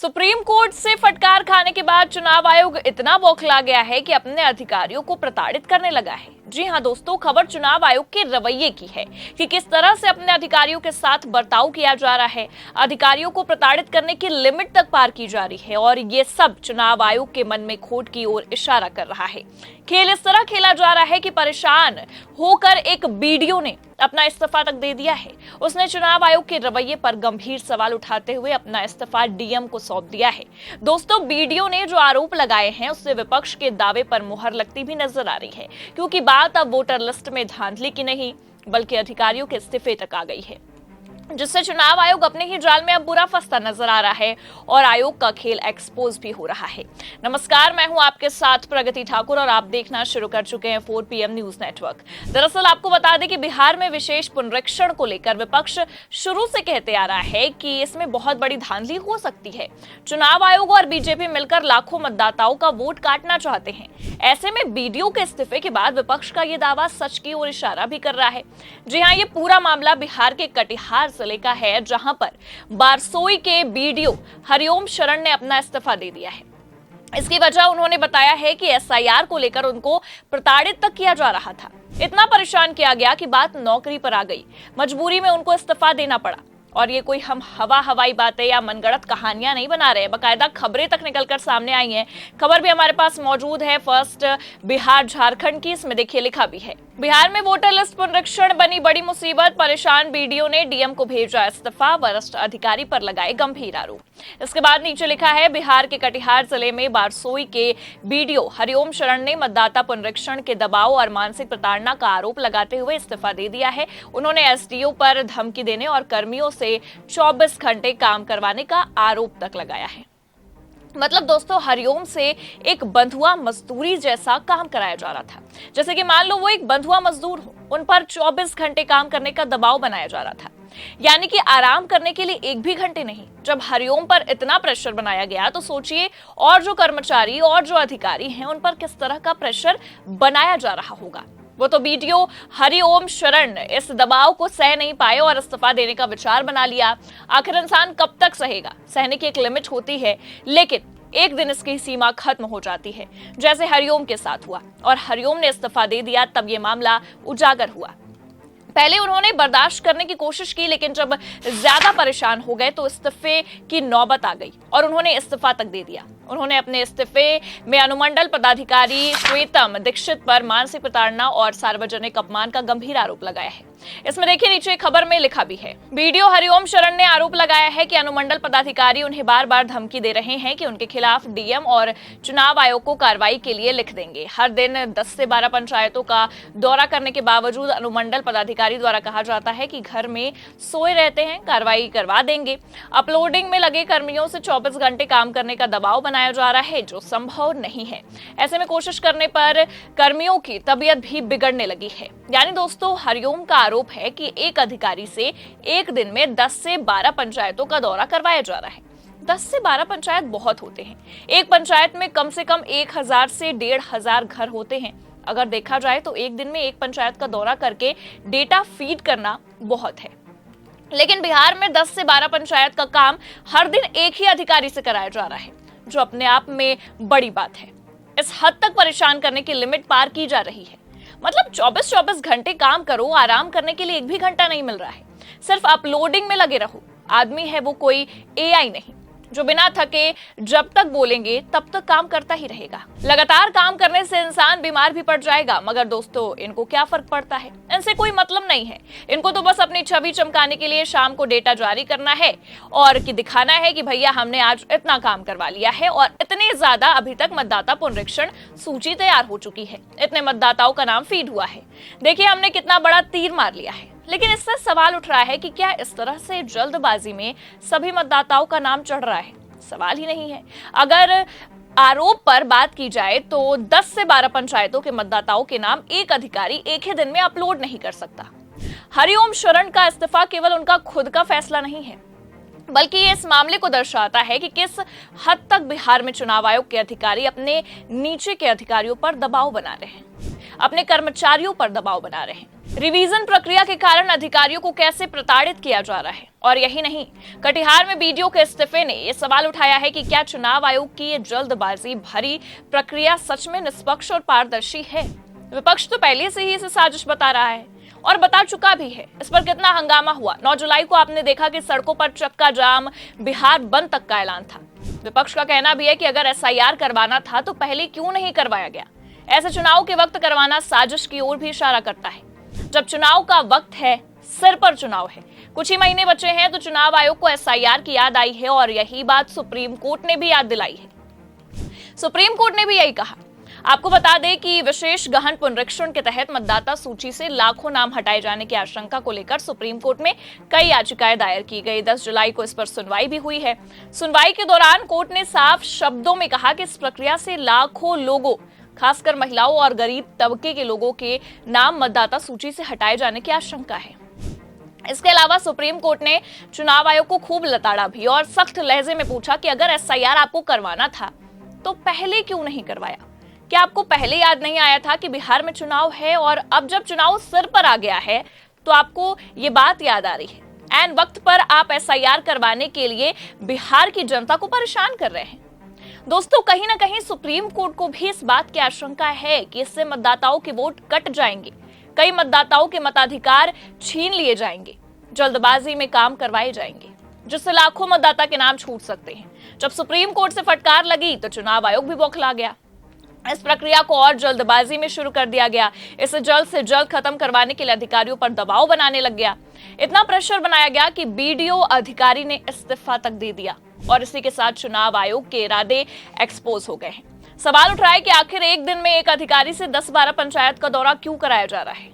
Supreme court से फटकार खाने के बाद चुनाव आयोग इतना बौखला गया है कि अपने अधिकारियों को प्रताड़ित करने लगा है। जी हां दोस्तों, खबर चुनाव आयोग के रवैये की है कि किस तरह से अपने अधिकारियों के साथ बर्ताव किया जा रहा है। अधिकारियों को प्रताड़ित करने की लिमिट तक पार की जा रही है और ये सब चुनाव आयोग के मन में खोट की ओर इशारा कर रहा है। खेल इस तरह खेला जा रहा है कि परेशान होकर एक बीडीओ ने अपना इस्तीफा तक दे दिया है। उसने चुनाव आयोग के रवैये पर गंभीर सवाल उठाते हुए अपना इस्तीफा डीएम को सौंप दिया है। दोस्तों, बीडीओ ने जो आरोप लगाए हैं उससे विपक्ष के दावे पर मुहर लगती भी नजर आ रही है, क्योंकि बात अब वोटर लिस्ट में धांधली की नहीं बल्कि अधिकारियों के इस्तीफे तक आ गई है, जिससे चुनाव आयोग अपने ही जाल में अब बुरा फंसता नजर आ रहा है और आयोग का खेल एक्सपोज भी हो रहा है। नमस्कार, मैं हूं आपके साथ प्रगति ठाकुर और आप देखना शुरू कर चुके हैं 4 PM न्यूज नेटवर्क। दरअसल आपको बता दें कि बिहार में विशेष पुनरीक्षण को लेकर विपक्ष शुरू से कहते आ रहा है कि इसमें बहुत बड़ी धांधली हो सकती है। चुनाव आयोग और बीजेपी मिलकर लाखों मतदाताओं का वोट काटना चाहते हैं। ऐसे में बीडीओ के इस्तीफे के बाद विपक्ष का ये दावा सच की ओर इशारा भी कर रहा है। जी हाँ, ये पूरा मामला बिहार के कटिहार जिले का है, जहां पर बारसोई के बीडीओ हरिओम शरण ने अपना इस्तीफा दे दिया है। इसकी वजह उन्होंने बताया है कि एसआईआर को लेकर उनको प्रताड़ित तक किया जा रहा था। इतना परेशान किया गया कि बात नौकरी पर आ गई। मजबूरी में उनको इस्तीफा देना पड़ा। और ये कोई हम हवाई बातें या मनगढ़ंत कहानियां नहीं बना रहे हैं, बाकायदा खबरें तक निकलकर सामने आई हैं। खबर भी हमारे पास मौजूद है फर्स्ट बिहार झारखंड की। इसमें देखिए लिखा भी है, बिहार में वोटर लिस्ट पुनरीक्षण बनी बड़ी मुसीबत। परेशान बीडीओ ने डीएम को भेजा इस्तीफा, वरिष्ठ अधिकारी पर लगाए गंभीर आरोप। इसके बाद नीचे लिखा है, बिहार के कटिहार जिले में बारसोई के बीडीओ हरिओम शरण ने मतदाता पुनरीक्षण के दबाव और मानसिक प्रताड़ना का आरोप लगाते हुए इस्तीफा दे दिया है। उन्होंने एसडीओ पर धमकी देने और कर्मियों से 24 घंटे काम करवाने का आरोप तक लगाया है। मतलब दोस्तों, हरिओम से एक बंधुआ मजदूरी जैसा काम कराया जा रहा था। जैसे कि मान लो वो एक बंधुआ मजदूर हो, उन पर 24 घंटे काम करने का दबाव बनाया जा रहा था, यानी कि आराम करने के लिए एक भी घंटे नहीं। जब हरिओम पर इतना प्रेशर बनाया गया तो सोचिए और जो कर्मचारी और जो अधिकारी हैं उन पर किस तरह का प्रेशर बनाया जा रहा होगा। वो तो बीडीओ हरिओम शरण इस दबाव को सह नहीं पाए और इस्तीफा देने का विचार बना लिया। आखिर इंसान कब तक सहेगा? सहने की एक लिमिट होती है, लेकिन एक दिन इसकी सीमा खत्म हो जाती है, जैसे हरिओम के साथ हुआ और हरिओम ने इस्तीफा दे दिया। तब ये मामला उजागर हुआ। पहले उन्होंने बर्दाश्त करने की कोशिश की, लेकिन जब ज्यादा परेशान हो गए तो इस्तीफे की नौबत आ गई और उन्होंने इस्तीफा तक दे दिया। उन्होंने अपने इस्तीफे में अनुमंडल पदाधिकारी श्वेतम दीक्षित पर मानसिक प्रताड़ना और सार्वजनिक अपमान का गंभीर आरोप लगाया है। इसमें देखिए नीचे खबर में लिखा भी है, बीडीओ हरिओम शरण ने आरोप लगाया है कि अनुमंडल पदाधिकारी उन्हें बार बार धमकी दे रहे हैं कि उनके खिलाफ डीएम और चुनाव आयोग को कार्रवाई के लिए लिख देंगे। हर दिन 10 से 12 पंचायतों का दौरा करने के बावजूद अनुमंडल पदाधिकारी द्वारा कहा जाता है कि घर में सोए रहते हैं, कार्रवाई करवा देंगे। अपलोडिंग में लगे कर्मियों से 24 घंटे काम करने का दबाव बनाया जा रहा है, जो संभव नहीं है। ऐसे में कोशिश करने पर कर्मियों की तबीयत भी बिगड़ने लगी है। यानी दोस्तों, हरिओम का आरोप है कि एक अधिकारी से एक दिन में 10 से 12 पंचायतों का दौरा करवाया जा रहा है। 10 से 12 पंचायत बहुत होते हैं। एक पंचायत में कम से कम 1000 से 1500 घर होते हैं। अगर देखा जाए तो एक दिन में एक पंचायत का दौरा करके डेटा फीड करना बहुत है, लेकिन बिहार में 10 से 12 पंचायत का काम हर दिन एक ही अधिकारी से कराया जा रहा है, जो अपने आप में बड़ी बात है। इस हद तक परेशान करने की लिमिट पार की जा रही है। मतलब 24-24 घंटे काम करो, आराम करने के लिए एक भी घंटा नहीं मिल रहा है। सिर्फ अपलोडिंग में लगे रहो। आदमी है वो कोई एआई नहीं, जो बिना थके जब तक बोलेंगे तब तक काम करता ही रहेगा। लगातार काम करने से इंसान बीमार भी पड़ जाएगा, मगर दोस्तों इनको क्या फर्क पड़ता है? इनसे कोई मतलब नहीं है। इनको तो बस अपनी छवि चमकाने के लिए शाम को डेटा जारी करना है और कि दिखाना है कि भैया हमने आज इतना काम करवा लिया है और इतने ज्यादा अभी तक मतदाता पुनरीक्षण सूची तैयार हो चुकी है, इतने मतदाताओं का नाम फीड हुआ है, देखिए हमने कितना बड़ा तीर मार लिया है। लेकिन इससे सवाल उठ रहा है कि क्या इस तरह से जल्दबाजी में सभी मतदाताओं का नाम चढ़ रहा है? सवाल ही नहीं है। अगर आरोप पर बात की जाए तो 10 से 12 पंचायतों के मतदाताओं के नाम एक अधिकारी एक ही दिन में अपलोड नहीं कर सकता। हरिओम शरण का इस्तीफा केवल उनका खुद का फैसला नहीं है, बल्कि ये इस मामले को दर्शाता है कि किस हद तक बिहार में चुनाव आयोग के अधिकारी अपने नीचे के अधिकारियों पर दबाव बना रहे हैं, अपने कर्मचारियों पर दबाव बना रहे हैं। रिवीजन प्रक्रिया के कारण अधिकारियों को कैसे प्रताड़ित किया जा रहा है। और यही नहीं, कटिहार में बीडीओ के इस्तीफे ने यह सवाल उठाया है कि क्या चुनाव आयोग की ये जल्दबाजी भरी प्रक्रिया सच में निष्पक्ष और पारदर्शी है। विपक्ष तो पहले से ही इसे साजिश बता रहा है और बता चुका भी है। इस पर कितना हंगामा हुआ। 9 जुलाई को आपने देखा कि सड़कों पर चक्का जाम, बिहार बंद तक का ऐलान था। विपक्ष का कहना भी है कि अगर एसआईआर करवाना था तो पहले क्यों नहीं करवाया गया। ऐसे चुनाव के वक्त करवाना साजिश की ओर भी इशारा करता है। जब चुनाव का वक्त है, सिर पर चुनाव है, कुछ ही महीने बचे हैं, तो चुनाव आयोग को एसआईआर की याद आई है और यही बात सुप्रीम कोर्ट ने भी याद दिलाई है। सुप्रीम कोर्ट ने भी यही कहा। आपको बता दें कि विशेष गहन पुनरीक्षण के तहत मतदाता सूची से लाखों नाम हटाए जाने की आशंका को लेकर सुप्रीम कोर्ट में कई याचिकाएं दायर की गई। 10 जुलाई को इस पर सुनवाई भी हुई है। सुनवाई के दौरान कोर्ट ने साफ शब्दों में कहा कि इस प्रक्रिया से लाखों लोगों, खासकर महिलाओं और गरीब तबके के लोगों के नाम मतदाता सूची से हटाए जाने की आशंका है। इसके अलावा सुप्रीम कोर्ट ने चुनाव आयोग को खूब लताड़ा भी और सख्त लहजे में पूछा कि अगर एसआईआर आपको करवाना था तो पहले क्यों नहीं करवाया। क्या आपको पहले याद नहीं आया था कि बिहार में चुनाव है और अब जब चुनाव सिर पर आ गया है तो आपको ये बात याद आ रही है। ऐन वक्त पर आप एसआईआर करवाने के लिए बिहार की जनता को परेशान कर रहे हैं। दोस्तों, कहीं ना कहीं सुप्रीम कोर्ट को भी इस बात की आशंका है कि इससे मतदाताओं के वोट कट जाएंगे, कई मतदाताओं के मताधिकार छीन लिए जाएंगे, जल्दबाजी में काम करवाए जाएंगे, जिससे लाखों मतदाता के नाम छूट सकते हैं। जब सुप्रीम कोर्ट से फटकार लगी तो चुनाव आयोग भी बौखला गया। इस प्रक्रिया को और जल्दबाजी में शुरू कर दिया गया। इसे जल्द से जल्द खत्म करवाने के लिए अधिकारियों पर दबाव बनाने लग गया। इतना प्रेशर बनाया गया कि बीडीओ अधिकारी ने इस्तीफा तक दे दिया और इसी के साथ चुनाव आयोग के इरादे एक्सपोज हो गए हैं। सवाल उठ रहा है कि आखिर एक दिन में एक अधिकारी से 10-12 पंचायत का दौरा क्यों कराया जा रहा है।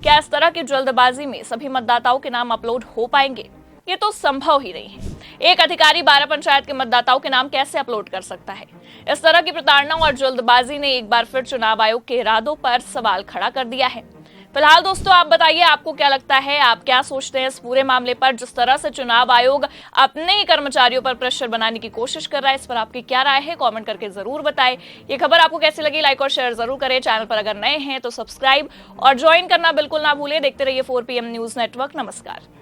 क्या इस तरह की जल्दबाजी में सभी मतदाताओं के नाम अपलोड हो पाएंगे? ये तो संभव ही नहीं है। एक अधिकारी 12 पंचायत के मतदाताओं के नाम कैसे अपलोड कर सकता है। इस तरह की प्रताड़ना और जल्दबाजी ने एक बार फिर चुनाव आयोग के इरादों पर सवाल खड़ा कर दिया है। फिलहाल दोस्तों, आप बताइए, आपको क्या लगता है, आप क्या सोचते हैं इस पूरे मामले पर। जिस तरह से चुनाव आयोग अपने ही कर्मचारियों पर प्रेशर बनाने की कोशिश कर रहा है, इस पर आपकी क्या राय है, कमेंट करके जरूर बताएं। ये खबर आपको कैसी लगी, लाइक और शेयर जरूर करें। चैनल पर अगर नए हैं तो सब्सक्राइब और ज्वाइन करना बिल्कुल ना भूलें। देखते रहिए 4PM न्यूज नेटवर्क। नमस्कार।